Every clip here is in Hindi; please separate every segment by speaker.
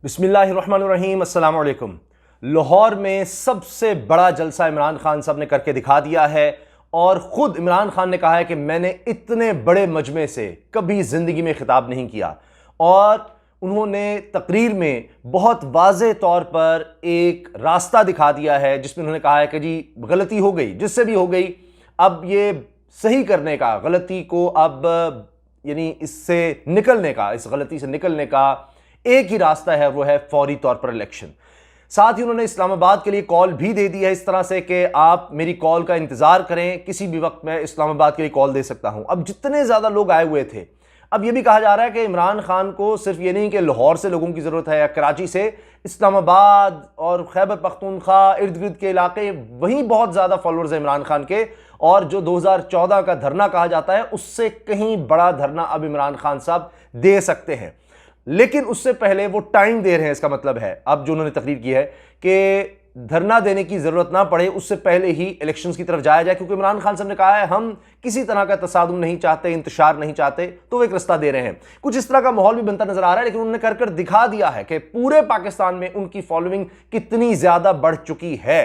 Speaker 1: बिस्मिल्लाहिर्रहमानिर्रहीम, अस्सलाम वालेकुम। लाहौर में सबसे बड़ा जलसा इमरान खान साहब ने करके दिखा दिया है और ख़ुद इमरान खान ने कहा है कि मैंने इतने बड़े मजमे से कभी ज़िंदगी में खिताब नहीं किया। और उन्होंने तकरीर में बहुत वाज़े तौर पर एक रास्ता दिखा दिया है जिसमें उन्होंने कहा है कि जी गलती हो गई, जिससे भी हो गई, अब ये सही करने का, गलती को अब यानी इससे निकलने का, इस गलती से निकलने का एक ही रास्ता है, वो है फौरी तौर पर इलेक्शन। साथ ही उन्होंने इस्लामाबाद के लिए कॉल भी दे दी है इस तरह से कि आप मेरी कॉल का इंतजार करें, किसी भी वक्त मैं इस्लामाबाद के लिए कॉल दे सकता हूं। अब जितने ज्यादा लोग आए हुए थे, अब यह भी कहा जा रहा है कि इमरान खान को सिर्फ ये नहीं कि लाहौर से लोगों की जरूरत है या कराची से, इस्लामाबाद और खैबर पख्तूनख्वा इर्द गिर्द के इलाके, वहीं बहुत ज्यादा फॉलोअर्स हैं इमरान खान के। और जो 2014 का धरना कहा जाता है उससे कहीं बड़ा धरना अब इमरान खान साहब दे सकते हैं, लेकिन उससे पहले वो टाइम दे रहे हैं। इसका मतलब है अब जो उन्होंने तकरीर की है कि धरना देने की जरूरत ना पड़े, उससे पहले ही इलेक्शंस की तरफ जाया जाए, क्योंकि इमरान खान साहब ने कहा है हम किसी तरह का तसादुम नहीं चाहते, इंतशार नहीं चाहते, तो वो एक रास्ता दे रहे हैं। कुछ इस तरह का माहौल भी बनता नजर आ रहा है, लेकिन उन्होंने कर कर दिखा दिया है कि पूरे पाकिस्तान में उनकी फॉलोइंग कितनी ज्यादा बढ़ चुकी है।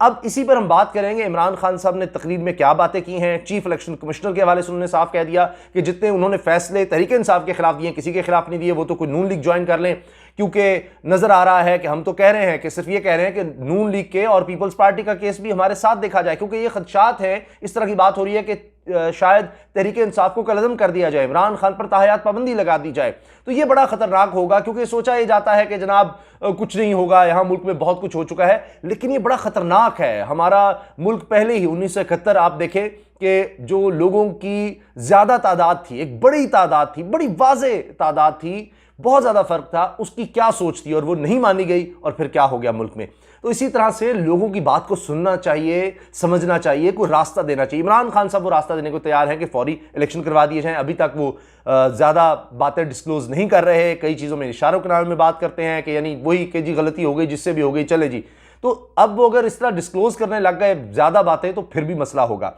Speaker 1: अब इसी पर हम बात करेंगे। इमरान खान साहब ने तकरीर में क्या बातें की हैं। चीफ इलेक्शन कमिश्नर के हवाले से उन्होंने साफ कह दिया कि जितने उन्होंने फैसले तहरीक इंसाफ के खिलाफ दिए, किसी के खिलाफ नहीं दिए, वो तो कोई नून लीग ज्वाइन कर लें, क्योंकि नजर आ रहा है कि हम तो कह रहे हैं कि सिर्फ ये कह रहे हैं कि नून लीग के और पीपल्स पार्टी का केस भी हमारे साथ देखा जाए, क्योंकि ये खदशात है, इस तरह की बात हो रही है कि शायद तहरीक इंसाफ को कलअदम कर दिया जाए, इमरान खान पर ताहयात पाबंदी लगा दी जाए। तो ये बड़ा खतरनाक होगा, क्योंकि सोचा यह जाता है कि जनाब कुछ नहीं होगा, यहां मुल्क में बहुत कुछ हो चुका है, लेकिन ये बड़ा खतरनाक है। हमारा मुल्क पहले ही 1971 आप देखें कि जो लोगों की ज्यादा तादाद थी, एक बड़ी तादाद थी, बड़ी वाज़े तादाद थी, बहुत ज्यादा फर्क था, उसकी क्या सोच थी और वो नहीं मानी गई, और फिर क्या हो गया मुल्क में। तो इसी तरह से लोगों की बात को सुनना चाहिए, समझना चाहिए, कोई रास्ता देना चाहिए। इमरान खान साहब वो रास्ता देने को तैयार हैं कि फौरी इलेक्शन करवा दिए जाएं। अभी तक वो ज्यादा बातें डिस्क्लोज नहीं कर रहे, कई चीजों में इशारों के नाम में बात करते हैं कि यानी वही कि जी गलती हो गई, जिससे भी हो गई, चले जी। तो अब वो अगर इस तरह डिस्क्लोज करने लग गए ज्यादा बातें, तो फिर भी मसला होगा।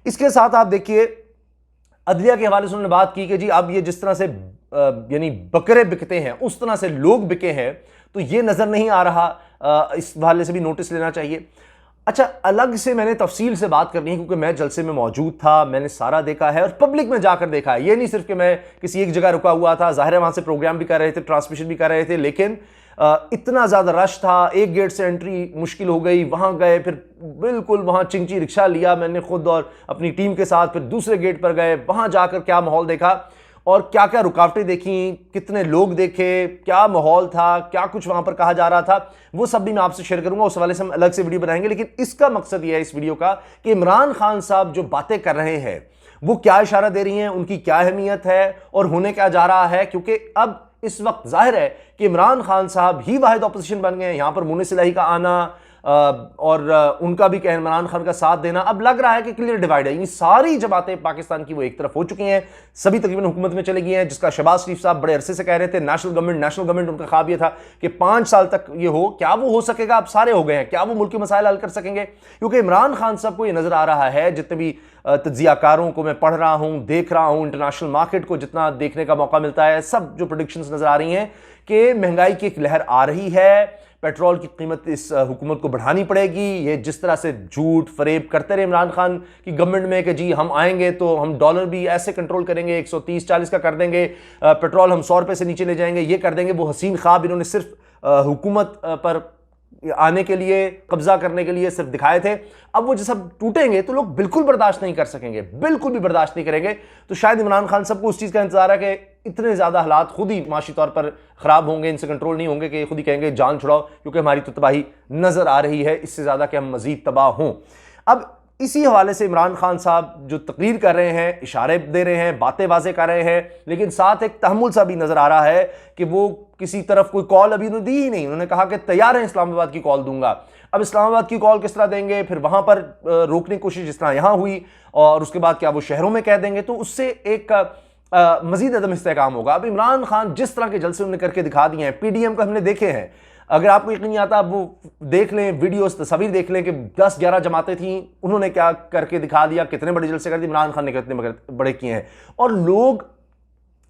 Speaker 1: इसके साथ आप देखिए, अदलिया के हवाले से उन्होंने बात की कि जी अब ये जिस तरह से यानी बकरे बिकते हैं, उस तरह से लोग बिके हैं, तो ये नजर नहीं आ रहा। इस हवाले से भी नोटिस लेना चाहिए। अच्छा, अलग से मैंने तफसील से बात करनी है, क्योंकि मैं जलसे में मौजूद था, मैंने सारा देखा है और पब्लिक में जाकर देखा है। ये नहीं सिर्फ कि मैं किसी एक जगह रुका हुआ था, जाहिर है वहां से प्रोग्राम भी कर रहे थे, ट्रांसमिशन भी कर रहे थे, लेकिन इतना ज्यादा रश था, एक गेट से एंट्री मुश्किल हो गई, वहां गए, फिर बिल्कुल वहां चिंची रिक्शा लिया मैंने खुद और अपनी टीम के साथ, फिर दूसरे गेट पर गए, वहां जाकर क्या माहौल देखा और क्या क्या रुकावटें देखी, कितने लोग देखे, क्या माहौल था, क्या कुछ वहां पर कहा जा रहा था, वो सब भी मैं आपसे शेयर करूंगा। उस हवाले से हम अलग से वीडियो बनाएंगे, लेकिन इसका मकसद यह है इस वीडियो का कि इमरान खान साहब जो बातें कर रहे हैं वो क्या इशारा दे रही हैं, उनकी क्या अहमियत है और होने क्या जा रहा है। क्योंकि अब इस वक्त जाहिर है कि इमरान खान साहब ही वाहिद ऑपोजिशन बन गए हैं। यहां पर मुनीस इलाही का आना और उनका भी इमरान खान का साथ देना, अब लग रहा है कि क्लियर डिवाइड है। ये सारी जमातें पाकिस्तान की वो एक तरफ हो चुकी हैं, सभी तकरीबन हुकूमत में चली गई हैं, जिसका शहबाज शरीफ साहब बड़े अरसे से कह रहे थे नेशनल गवर्नमेंट उनका ख्वाब ये था कि 5 साल तक ये हो। क्या वो हो सकेगा? अब सारे हो गए हैं। क्या वो मुल्क के मसाइल हल कर सकेंगे? क्योंकि इमरान खान साहब को ये नजर आ रहा है, जितने भी तज्जियाकारों को मैं पढ़ रहा हूं, देख रहा हूं, इंटरनेशनल मार्केट को जितना देखने का मौका मिलता है, सब जो प्रेडिक्शंस नजर आ रही हैं कि महंगाई की एक लहर आ रही है, पेट्रोल की कीमत इस हुकूमत को बढ़ानी पड़ेगी। ये जिस तरह से झूठ फरेब करते रहे इमरान खान की गवर्नमेंट में कि जी हम आएंगे तो हम डॉलर भी ऐसे कंट्रोल करेंगे, 130-140 का कर देंगे, पेट्रोल हम 100 रुपए से नीचे ले जाएंगे, ये कर देंगे, वो हसीन ख्वाब इन्होंने सिर्फ हुकूमत पर आने के लिए, कब्जा करने के लिए सिर्फ दिखाए थे। अब वो जो सब टूटेंगे तो लोग बिल्कुल बर्दाश्त नहीं कर सकेंगे, बिल्कुल भी बर्दाश्त नहीं करेंगे। तो शायद इमरान खान सबको उस चीज का इंतजार है कि इतने ज्यादा हालात खुद ही माशी तौर पर खराब होंगे, इनसे कंट्रोल नहीं होंगे, कि खुद ही कहेंगे जान छुड़ाओ, क्योंकि हमारी तो तबाही नजर आ रही है, इससे ज्यादा कि हम मजीद तबाह हों। अब इसी हवाले से इमरान खान साहब जो तकरीर कर रहे हैं, इशारे दे रहे हैं, बातें वाज़े कर रहे हैं, लेकिन साथ एक तहम्मुल सा भी नजर आ रहा है कि वो किसी तरफ कोई कॉल अभी उन्होंने दी ही नहीं। उन्होंने कहा कि तैयार है इस्लामाबाद की कॉल दूंगा। अब इस्लामाबाद की कॉल किस तरह देंगे, फिर वहां पर रोकने की कोशिश जिस तरह यहां हुई, और उसके बाद क्या वो शहरों में कह देंगे, तो उससे एक मजीद अदम इस्तेहकाम होगा। अब इमरान खान जिस तरह के जलसे उन्होंने करके दिखा दिए हैं, पीडीएम को हमने देखे हैं, अगर आपको यकीन नहीं आता, वो देख लें, वीडियोस तस्वीर देख लें कि 10-11 जमातें थी, उन्होंने क्या करके दिखा दिया, कितने बड़े जलसे कर दिए, इमरान खान ने कितने बड़े किए हैं। और लोग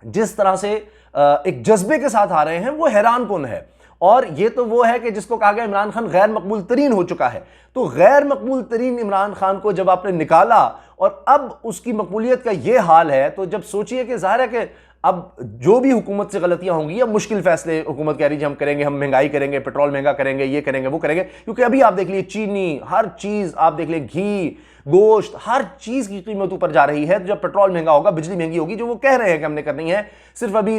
Speaker 1: जिस तरह से एक जज्बे के साथ आ रहे हैं, वो हैरान कुन है। और ये तो वो है कि जिसको कहा गया इमरान खान गैर मकबूल तरीन हो चुका है। तो गैर मकबूल तरीन इमरान खान को जब आपने निकाला और अब उसकी मकबूलियत का ये हाल है, तो जब सोचिए कि जाहिर है कि अब जो भी हुकूमत से गलतियां होंगी, अब मुश्किल फैसले हुकूमत कह रही है हम करेंगे, हम महंगाई करेंगे, पेट्रोल महंगा करेंगे, ये करेंगे, वो करेंगे। क्योंकि अभी आप देख लीजिए चीनी, हर चीज आप देख लीजिए, घी, गोश्त, हर चीज की कीमत ऊपर जा रही है। तो जब पेट्रोल महंगा होगा, बिजली महंगी होगी, जो वो कह रहे हैं कि हमने करनी है, सिर्फ अभी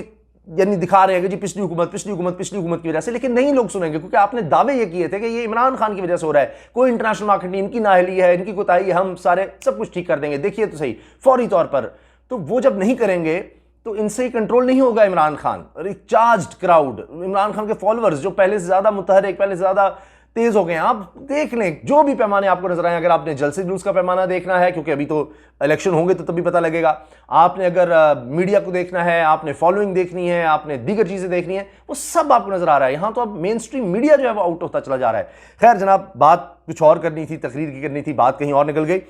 Speaker 1: यानी दिखा रहे हैं कि जी पिछली हुकूमत की वजह से, लेकिन नहीं लोग सुनेंगे, क्योंकि आपने दावे ये किए थे कि ये इमरान खान की वजह से हो रहा है, कोई इंटरनेशनल मार्केट नहीं, इनकी नाअहली है, इनकी कोताही है, हम सारे सब कुछ ठीक कर देंगे, देखिए तो सही फौरी तौर पर। तो वो जब नहीं करेंगे तो इनसे ही कंट्रोल नहीं होगा इमरान खान। रिचार्ज्ड क्राउड, इमरान खान के फॉलोअर्स जो पहले से ज्यादा मुतहरिक, पहले से ज्यादा तेज हो गए हैं। आप देख लें जो भी पैमाने आपको नजर आए, अगर आपने जलसे जुलूस का पैमाना देखना है, क्योंकि अभी तो इलेक्शन होंगे तो तभी पता लगेगा, आपने अगर मीडिया को देखना है, आपने फॉलोइंग देखनी है, आपने दीगर चीजें देखनी है, वो सब आपको नजर आ रहा है। यहां तो अब मेन स्ट्रीम मीडिया जो है वो आउट होता चला जा रहा है। खैर जनाब, बात कुछ और करनी थी, तकरीर की करनी थी, बात कहीं और निकल गई।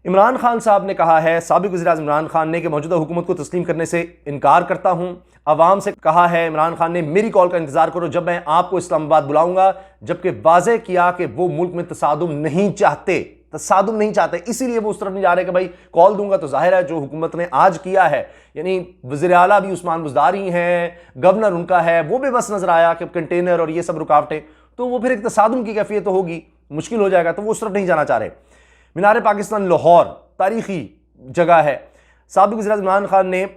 Speaker 1: इमरान खान साहब ने कहा है, साबिक वज़ीर-ए-आज़म इमरान खान ने, कि मौजूदा हुकूमत को तस्लीम करने से इनकार करता हूं। अवाम से कहा है इमरान खान ने, मेरी कॉल का इंतजार करो जब मैं आपको इस्लामाबाद बुलाऊंगा, जबकि वाज़ेह किया कि वो मुल्क में तसादुम नहीं चाहते, तसादुम नहीं चाहते, इसीलिए वो उस तरफ नहीं जा रहे कि भाई कॉल दूंगा तो जाहिर है जो हुकूमत ने आज किया है, यानी वज़ीर आला भी उस्मान बुज़दार ही हैं, गवर्नर उनका है, वो भी बस नजर आया कि कंटेनर और ये सब रुकावटें, तो वो फिर एक तसादुम की कैफियत तो होगी, मुश्किल हो जाएगा, तो वो उस तरफ नहीं जाना चाह रहे। मीनार पाकिस्तान लाहौर तारीखी जगह है। साबिक वज़ीर आज़म इमरान खान ने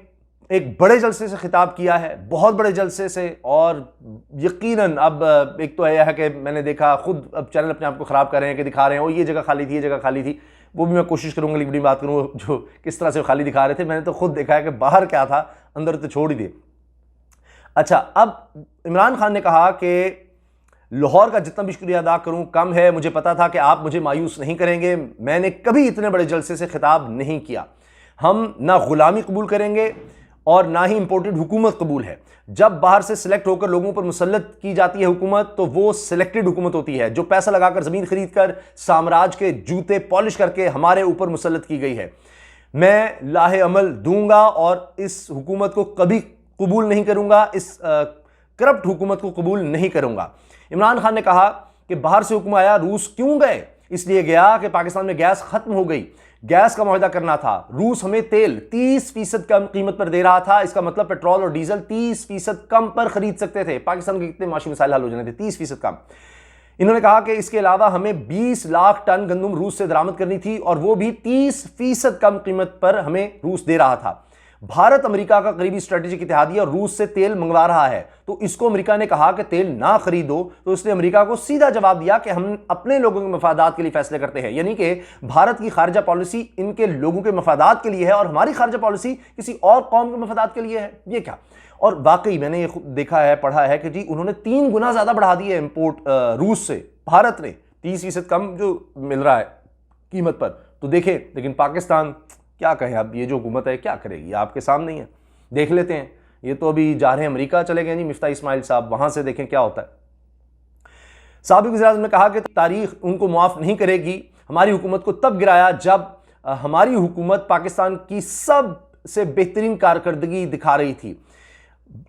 Speaker 1: एक बड़े जलसे से खिताब किया है, बहुत बड़े जलसे से, और यकीनन अब एक तो यह है कि मैंने देखा खुद, अब चैनल अपने आप को ख़राब कर रहे हैं कि दिखा रहे हैं, और ये जगह खाली थी, ये जगह खाली थी, वो भी मैं कोशिश करूँगा वीडियो में बात करूँ जो किस तरह से खाली दिखा रहे थे। मैंने तो खुद देखा है कि बाहर क्या था, अंदर तो छोड़ ही दिए। अच्छा, अब इमरान खान ने कहा कि लाहौर का जितना भी शुक्रिया अदा करूं कम है, मुझे पता था कि आप मुझे मायूस नहीं करेंगे, मैंने कभी इतने बड़े जलसे से खिताब नहीं किया। हम ना गुलामी कबूल करेंगे और ना ही इंपोर्टेड हुकूमत कबूल है। जब बाहर से सिलेक्ट होकर लोगों पर मुसल्लत की जाती है हुकूमत, तो वो सिलेक्टेड हुकूमत होती है जो पैसा लगाकर जमीन खरीद कर साम्राज्य के जूते पॉलिश करके हमारे ऊपर मुसल्लत की गई है। मैं लाहे अमल दूंगा और इस हुकूमत को कभी कबूल नहीं करूंगा, इस करप्ट हुकूमत को कबूल नहीं करूंगा। इमरान खान ने कहा कि बाहर से हुक्म आया, रूस क्यों गए? इसलिए गया कि पाकिस्तान में गैस खत्म हो गई, गैस का मुआहदा करना था। रूस हमें तेल 30% कम कीमत पर दे रहा था, इसका मतलब पेट्रोल और डीजल 30% कम पर खरीद सकते थे। पाकिस्तान के कितने माशी मसाइल हल हो जाने थे, 30% कम। इन्होंने कहा कि इसके अलावा हमें 20 लाख टन गंदम रूस से दरामद करनी थी, और वो भी 30% कम कीमत पर हमें रूस दे रहा था। भारत अमेरिका का करीबी स्ट्रेटेजिक इत्तेहादी और रूस से तेल मंगवा रहा है, तो इसको अमेरिका ने कहा कि तेल ना खरीदो, तो इसने अमेरिका को सीधा जवाब दिया कि हम अपने लोगों के मफादात के लिए फैसले करते हैं। यानी कि भारत की खारजा पॉलिसी इनके लोगों के मफादात के लिए है और हमारी खारजा पॉलिसी किसी और कौम के मफादात के लिए है। ये क्या? और वाकई मैंने ये देखा है, पढ़ा है कि जी उन्होंने 3 गुना ज्यादा बढ़ा दी है इंपोर्ट रूस से। भारत ने 30% कम जो मिल रहा है कीमत पर, तो देखें। लेकिन पाकिस्तान क्या कहें, अब ये जो हुकूमत है क्या करेगी, आपके सामने ही है, देख लेते हैं। ये तो अभी जा रहे हैं अमेरिका, चले गए जी मिफ्ता इस्माइल साहब, वहां से देखें क्या होता है। साबिक वज़ीर-ए-आज़म ने कहा कि तारीख उनको मुआफ नहीं करेगी। हमारी हुकूमत को तब गिराया जब हमारी हुकूमत पाकिस्तान की सबसे बेहतरीन कारकर्दगी दिखा रही थी,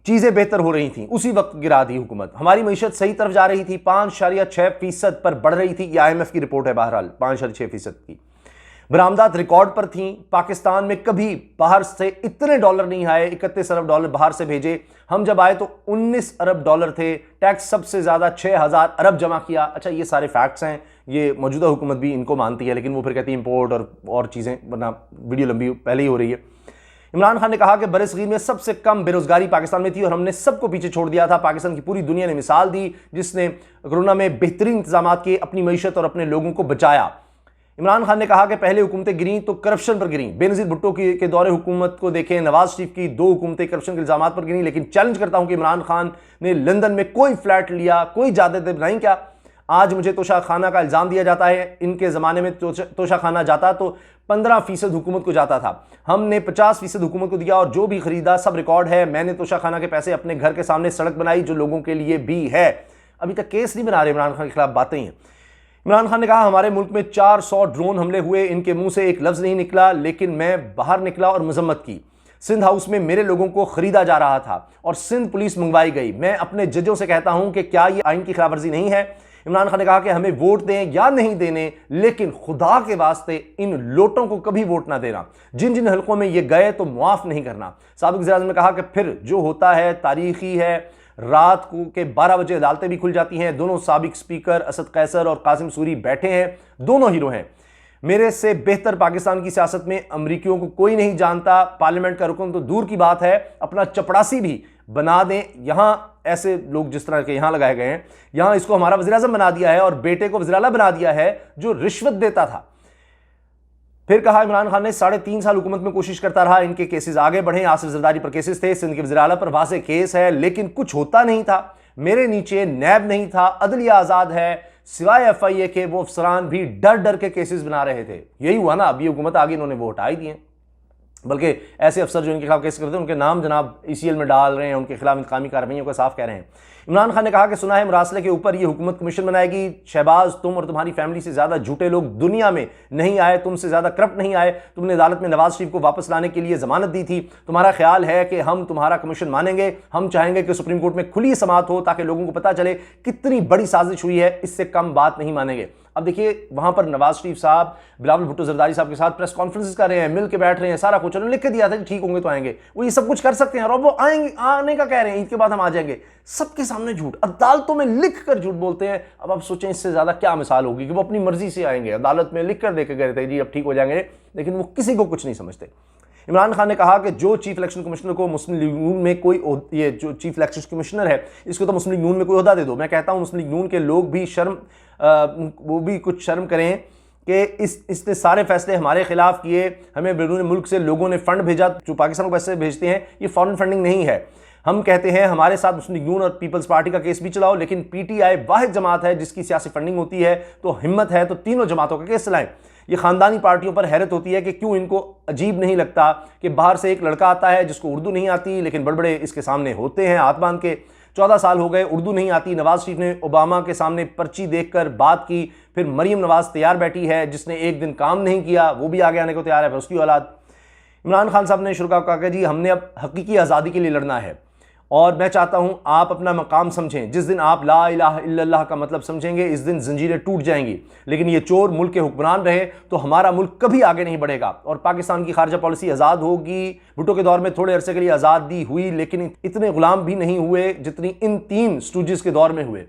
Speaker 1: चीजें बेहतर हो रही थी, उसी वक्त गिरा दी हुकूमत। हमारी मईशत सही तरफ जा रही थी, 5.6% पर बढ़ रही थी। यह IMF की रिपोर्ट है, बहरहाल 5.6% की। बरामदात रिकॉर्ड पर थी। पाकिस्तान में कभी बाहर से इतने डॉलर नहीं आए, 31 अरब डॉलर बाहर से भेजे। हम जब आए तो 19 अरब डॉलर थे। टैक्स सबसे ज्यादा 6000 अरब जमा किया। अच्छा, ये सारे फैक्ट्स हैं, ये मौजूदा हुकूमत भी इनको मानती है, लेकिन वो फिर कहती है इंपोर्ट और चीजें, वरना वीडियो लंबी पहले ही हो रही है। इमरान खान ने कहा कि बरसगीर में सबसे कम बेरोजगारी पाकिस्तान में थी और हमने सबको पीछे छोड़ दिया था। पाकिस्तान की पूरी दुनिया ने मिसाल दी, जिसने कोरोना में बेहतरीन इंतजाम किए, अपनी मईशत और अपने लोगों को बचाया। इमरान खान ने कहा कि पहले हुकूमतें गिरी तो करप्शन पर गिरी। बेनज़ीर भुट्टो के दौरे हुकूमत को देखें, नवाज शरीफ की 2 हुकूमतें करप्शन के इल्जाम पर गिरी। लेकिन चैलेंज करता हूं कि इमरान खान ने लंदन में कोई फ्लैट लिया, कोई जायदाद बनाई क्या? आज मुझे तोशाखाना का इल्जाम दिया जाता है। इनके ज़माने में तोशाखाना जाता तो 15% हुकूमत को जाता था, हमने 50% हुकूमत को दिया और जो भी खरीदा सब रिकॉर्ड है। मैंने तोशाखाना के पैसे अपने घर के सामने सड़क बनाई जो लोगों के लिए भी है। अभी तक केस नहीं बना रहे इमरान खान के खिलाफ, बातें ही हैं। इमरान खान ने कहा हमारे मुल्क में 400 ड्रोन हमले हुए, इनके मुंह से एक लफ्ज़ नहीं निकला, लेकिन मैं बाहर निकला और मजम्मत की। सिंध हाउस में मेरे लोगों को खरीदा जा रहा था और सिंध पुलिस मंगवाई गई। मैं अपने जजों से कहता हूं कि क्या यह आइन की खिलाफवर्जी नहीं है? इमरान खान ने कहा कि हमें वोट दें या नहीं देने, लेकिन खुदा के वास्ते इन लोटों को कभी वोट ना देना। जिन जिन हलकों में ये गए तो मुआफ नहीं करना। साबिक वज़ीर-ए-आज़म ने कहा कि फिर जो होता है तारीखी है। रात को के 12 बजे अदालतें भी खुल जाती हैं। दोनों साबिक स्पीकर असद कैसर और कासिम सूरी बैठे हैं, दोनों हीरो हैं। मेरे से बेहतर पाकिस्तान की सियासत में अमरीकियों को कोई नहीं जानता। पार्लियामेंट का रुकन तो दूर की बात है, अपना चपड़ासी भी बना दें। यहां ऐसे लोग जिस तरह के यहां लगाए गए हैं, यहां इसको हमारा वज़ीर-ए-आज़म बना दिया है और बेटे को वज़ीर आला बना दिया है जो रिश्वत देता था। फिर कहा इमरान खान ने 3.5 साल हुकूमत में कोशिश करता रहा, इनके केसेस आगे बढ़े। आसिफ जरदारी पर केसेस थे, सिंध के वज़ीर आला पर वाज़ेह केस है, लेकिन कुछ होता नहीं था। मेरे नीचे नैब नहीं था, अदलिया आज़ाद है, सिवाय FIA के वो अफसरान भी डर डर के केसेस बना रहे थे। यही हुआ ना, अभी हुकूमत आ गई, इन्होंने वो हटा ही दिए। बल्कि ऐसे अफसर जो इनके खिलाफ केस करते हैं उनके नाम जनाब ECL में डाल रहे हैं, उनके खिलाफ इंतकामी कार्रवाइयों का साफ कह रहे हैं। इमरान खान ने कहा कि सुना है मुरासले के ऊपर ये हुकूमत कमीशन बनाएगी। शहबाज, तुम और तुम्हारी फैमिली से ज्यादा झूठे लोग दुनिया में नहीं आए, तुमसे ज्यादा करप्ट नहीं आए। तुमने अदालत में नवाज शरीफ को वापस लाने के लिए जमानत दी थी। तुम्हारा ख्याल है कि हम तुम्हारा कमीशन मानेंगे? हम चाहेंगे कि सुप्रीम कोर्ट में खुली समाअत हो ताकि लोगों को पता चले कितनी बड़ी साजिश हुई है। इससे कम बात नहीं मानेंगे। अब देखिए, वहां पर नवाज शरीफ साहब बिलावल भुट्टो जरदारी साहब के साथ प्रेस कॉन्फ्रेंस कर रहे हैं, मिल के बैठ रहे हैं, सारा कुछ उन्होंने लिख के दिया था कि ठीक होंगे तो आएंगे। वो ये सब कुछ कर सकते हैं और वो आएंगे, आने का कह रहे हैं, ईद के बाद हम आ जाएंगे। सबके सामने झूठ, अदालतों में लिख कर झूठ बोलते हैं। अब आप सोचें इससे ज्यादा क्या मिसाल होगी कि वो अपनी मर्जी से आएंगे, अदालत में लिख कर देकर गए थे जी अब ठीक हो जाएंगे, लेकिन वो किसी को कुछ नहीं समझते। इमरान खान ने कहा कि जो चीफ इलेक्शन कमिश्नर को मुस्लिम लीग नून में कोई, ये जो चीफ इलेक्शन कमिश्नर है इसको तो मुस्लिम लीग नून में कोई ओहदा दे दो। मैं कहता हूं मुस्लिम लीग नून के लोग भी वो भी कुछ शर्म करें कि इसने सारे फैसले हमारे खिलाफ किए। हमें बैरून मुल्क से लोगों ने फंड भेजा, जो पाकिस्तान को पैसे भेजते हैं, ये फॉरेन फंडिंग नहीं है। हम कहते हैं हमारे साथ मुस्लिम लीग नून और पीपल्स पार्टी का केस भी चलाओ, लेकिन PTI वाहिद जमात है जिसकी सियासी फंडिंग होती है, तो हिम्मत है तो तीनों जमातों का केस चलाएं। ये खानदानी पार्टियों पर हैरत होती है कि क्यों इनको अजीब नहीं लगता कि बाहर से एक लड़का आता है जिसको उर्दू नहीं आती, लेकिन बड़े बड़े इसके सामने होते हैं हाथ बांध के। 14 साल हो गए, उर्दू नहीं आती। नवाज शरीफ ने ओबामा के सामने पर्ची देखकर बात की। फिर मरियम नवाज तैयार बैठी है जिसने एक दिन काम नहीं किया, वो भी आगे आने को तैयार है, फिर उसकी औलाद। इमरान खान साहब ने शुरू कहा कि जी हमने अब हकीकी आज़ादी के लिए लड़ना है और मैं चाहता हूं आप अपना मकाम समझें। जिस दिन आप ला इलाहा इल्लल्लाह का मतलब समझेंगे, इस दिन जंजीरें टूट जाएंगी। लेकिन ये चोर मुल्क के हुक्मरान रहे तो हमारा मुल्क कभी आगे नहीं बढ़ेगा और पाकिस्तान की खारजा पॉलिसी आज़ाद होगी। भुट्टो के दौर में थोड़े अरसे के लिए आज़ादी हुई, लेकिन इतने गुलाम भी नहीं हुए जितनी इन 3 स्टूजेस के दौर में हुए।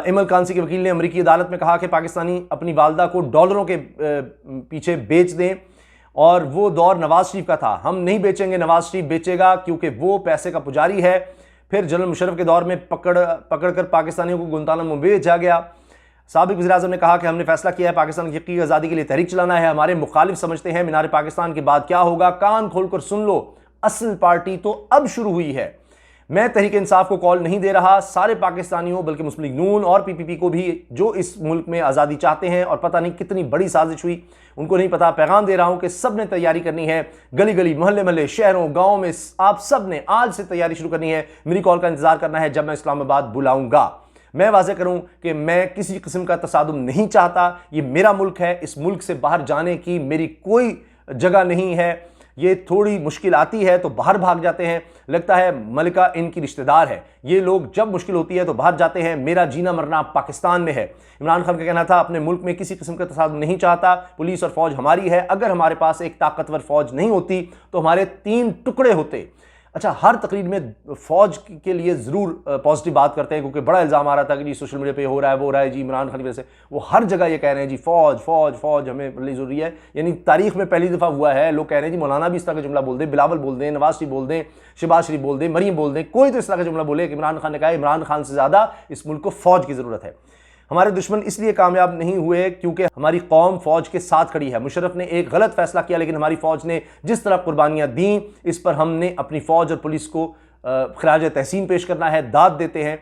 Speaker 1: इमल कांसी के वकील ने अमरीकी अदालत में कहा कि पाकिस्तानी अपनी वालदा को डॉलरों के पीछे बेच दें और वो दौर नवाज शरीफ का था। हम नहीं बेचेंगे, नवाज शरीफ बेचेगा क्योंकि वो पैसे का पुजारी है। फिर जनरल मुशर्रफ के दौर में पकड़ कर पाकिस्तानियों को गुंतानामो में भेजा गया। साबिक वज़ीर-ए-आज़म ने कहा कि हमने फैसला किया है पाकिस्तान की हकीकी आज़ादी के लिए तहरीक चलाना है। हमारे मुखालिफ समझते हैं मीनार पाकिस्तान के बाद क्या होगा। कान खोलकर सुन लो, असल पार्टी तो अब शुरू हुई है। मैं तहरीक इंसाफ को कॉल नहीं दे रहा, सारे पाकिस्तानियों बल्कि मुस्लिम लीग नून और PPP को भी जो इस मुल्क में आज़ादी चाहते हैं और पता नहीं कितनी बड़ी साजिश हुई उनको नहीं पता। पैगाम दे रहा हूं कि सब ने तैयारी करनी है, गली गली, मोहल्ले मोहल्ले, शहरों गाँव में आप सब ने आज से तैयारी शुरू करनी है। मेरी कॉल का इंतजार करना है जब मैं इस्लामाबाद बुलाऊंगा। मैं वाज़ेह करूं कि मैं किसी किस्म का तसादुम नहीं चाहता। ये मेरा मुल्क है, इस मुल्क से बाहर जाने की मेरी कोई जगह नहीं है। ये थोड़ी मुश्किल आती है तो बाहर भाग जाते हैं, लगता है मलिका इनकी रिश्तेदार है। ये लोग जब मुश्किल होती है तो बाहर जाते हैं। मेरा जीना मरना पाकिस्तान में है। इमरान खान का कहना था अपने मुल्क में किसी किस्म का तसादुम नहीं चाहता, पुलिस और फौज हमारी है। अगर हमारे पास एक ताकतवर फौज नहीं होती तो हमारे 3 टुकड़े होते। अच्छा, हर तकरीर में फौज के लिए ज़रूर पॉजिटिव बात करते हैं क्योंकि बड़ा इल्ज़ाम आ रहा था कि जी सोशल मीडिया पे हो रहा है, वो हो रहा है जी इमरान खान की वजह से। वो हर जगह ये कह रहे हैं जी फौज फौज फौज हमें बड़ी ज़रूरी है। यानी तारीख में पहली दफ़ा हुआ है लोग कह रहे हैं जी मौलाना भी इस तरह का जुमला बोल दें, बिलावल बोल दें, नवाज शरीफ बोल दें, शहबाज शरीफ बोल दें, मरीम बोल दें, कोई तो इस तरह का जुमला बोले कि इमरान खान ने कहा इमरान खान से ज़्यादा इस मुल्क को फ़ौज की ज़रूरत है। हमारे दुश्मन इसलिए कामयाब नहीं हुए क्योंकि हमारी कौम फौज के साथ खड़ी है। मुशर्रफ ने एक गलत फैसला किया लेकिन हमारी फौज ने जिस तरह कुर्बानियां दी, इस पर हमने अपनी फौज और पुलिस को खराज तहसीन पेश करना है, दाद देते हैं।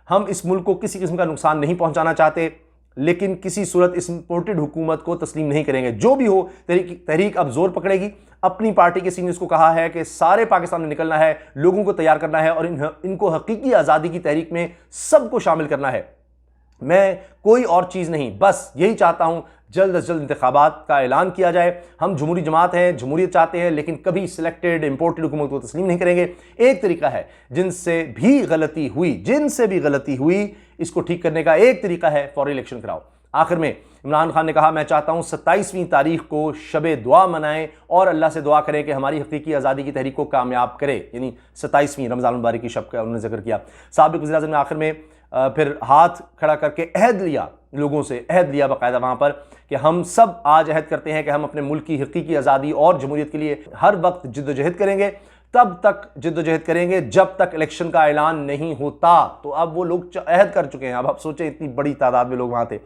Speaker 1: हम इस मुल्क को किसी किस्म का नुकसान नहीं पहुंचाना चाहते, लेकिन किसी सूरत इस इम्पोर्टेड हुकूमत को तस्लीम नहीं करेंगे। जो भी हो, तहरीक अब जोर पकड़ेगी। अपनी पार्टी के सीनियर्स को कहा है कि सारे पाकिस्तान में निकलना है, लोगों को तैयार करना है और इनको हकीकी आज़ादी की तहरीक में सबको शामिल करना है। मैं कोई और चीज़ नहीं, बस यही चाहता हूं जल्द अज जल्द इंतखाबात का ऐलान किया जाए। हम जमहूरी जमात हैं, जमहूरियत चाहते हैं, लेकिन कभी सिलेक्टेड इंपोर्टेड हुकूमत को तस्लीम नहीं करेंगे। एक तरीका है, जिनसे भी गलती हुई इसको ठीक करने का एक तरीका है, फौरी इलेक्शन कराओ। आखिर में इमरान खान ने कहा, मैं चाहता हूं 27वीं तारीख को शबे दुआ मनाएं और अल्लाह से दुआ करें कि हमारी हकीकी आज़ादी की तहरीक को कामयाब करे, यानी 27वीं रमज़ान मुबारक की शब का उन्होंने जिक्र किया। साबिक़ वज़ीर-ए-आज़म ने आखिर में फिर हाथ खड़ा करके अहद लिया, लोगों से अहद लिया बाकायदा वहाँ पर, कि हम सब आज अहद करते हैं कि हम अपने मुल्क की हकीकी आज़ादी और जमहूरियत के लिए हर वक्त जिद्दोजहद करेंगे, तब तक जिद्दोजहद करेंगे जब तक इलेक्शन का ऐलान नहीं होता। तो अब वो लोग अहद कर चुके हैं। अब आप सोचें, इतनी बड़ी तादाद में लोग वहाँ थे।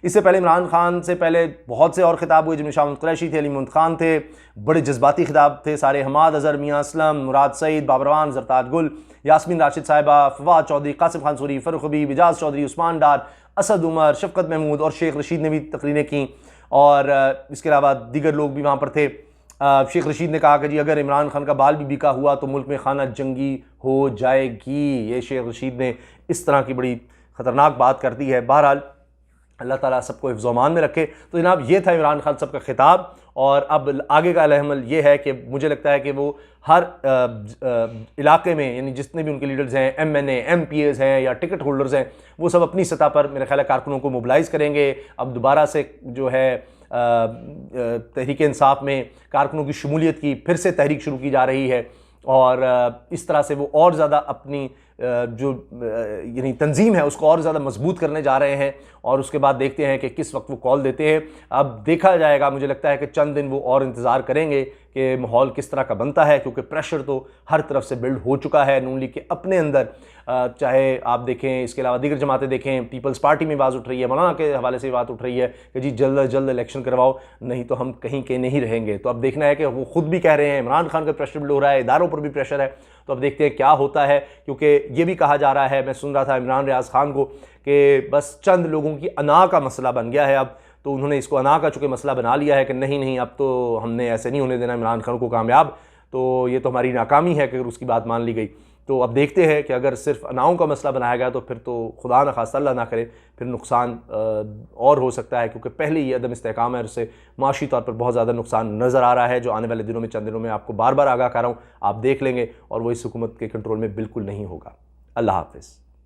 Speaker 1: इससे पहले इमरान खान से पहले बहुत से और खिताब हुए, जिनमें शाह महमूद कुरैशी थे, अली महमूद खान थे, बड़े जज्बाती खिताब थे सारे, हमाद अजहर, मियाँ असलम, मुराद सईद, बाबरवान, जरताज गुल, यास्मीन राशिद साहिबा, फवाद चौधरी, कासिम खान सूरी, फ़रूख हबीब, इजाज़ चौधरी, उस्मान डार, असद उमर, शफ़क़त महमूद और शेख रशीद ने भी तकरीरें की। और इसके अलावा दीगर लोग भी वहाँ पर थे। शेख रशीद ने कहा कि जी अगर इमरान खान का बाल भी बिका हुआ तो मुल्क में खाना जंगी हो जाएगी। ये शेख रशीद ने इस तरह की बड़ी ख़तरनाक बात कर दी है। बहरहाल अल्लाह ताला सबको हिफ्ज़-ओ-अमान में रखे। तो जनाब, ये था इमरान खान साहब का खिताब। और अब आगे का अमल ये है कि मुझे लगता है कि वो हर इलाके में, यानी जितने भी उनके लीडर्स हैं, MNA, MPAs हैं या टिकट होल्डर्स हैं, वो सब अपनी सतह पर मेरे ख्याल है कारकुनों को मोबिलाइज़ करेंगे। अब दोबारा से जो है तहरीक इंसाफ में कारकुनों की शमूलियत की फिर से तहरीक शुरू की जा रही है, और इस तरह से वो और ज़्यादा अपनी जो यानी तंजीम है उसको और ज़्यादा मजबूत करने जा रहे हैं। और उसके बाद देखते हैं कि किस वक्त वो कॉल देते हैं। अब देखा जाएगा, मुझे लगता है कि चंद दिन वो और इंतज़ार करेंगे कि माहौल किस तरह का बनता है, क्योंकि प्रेशर तो हर तरफ से बिल्ड हो चुका है नून लीग के अपने अंदर। चाहे आप देखें, इसके अलावा दीगर जमातें देखें, पीपल्स पार्टी में बात उठ रही है, मौलाना के हवाले से बात उठ रही है कि जी जल्द अज जल्द इलेक्शन करवाओ, नहीं तो हम कहीं के नहीं रहेंगे। तो अब देखना है कि वो खुद भी कह रहे हैं, इमरान खान का प्रेशर बिल्ड हो रहा है, इदारों पर भी प्रेशर है। तो अब देखते हैं क्या होता है, क्योंकि ये भी कहा जा रहा है, मैं सुन रहा था इमरान रियाज खान को, कि बस चंद लोगों की अना का मसला बन गया है अब। तो उन्होंने इसको अना का चूँकि मसला बना लिया है कि नहीं अब तो हमने ऐसे नहीं होने देना इमरान खान को कामयाब, तो ये तो हमारी नाकामी है कि अगर उसकी बात मान ली गई। तो अब देखते हैं कि अगर सिर्फ अनाओं का मसला बनाया गया तो फिर तो खुदा न खास्ता अल्लाह ना करे, फिर नुकसान और हो सकता है, क्योंकि पहले ये अदम इस्तेहकाम है, उससे माशी तौर पर बहुत ज़्यादा नुकसान नज़र आ रहा है, जो आने वाले दिनों में, चंद दिनों में आपको बार बार आगाह कर रहा हूँ, आप देख लेंगे और वो इस हुकूमत के कंट्रोल में बिल्कुल नहीं होगा। अल्लाह हाफ़िज़।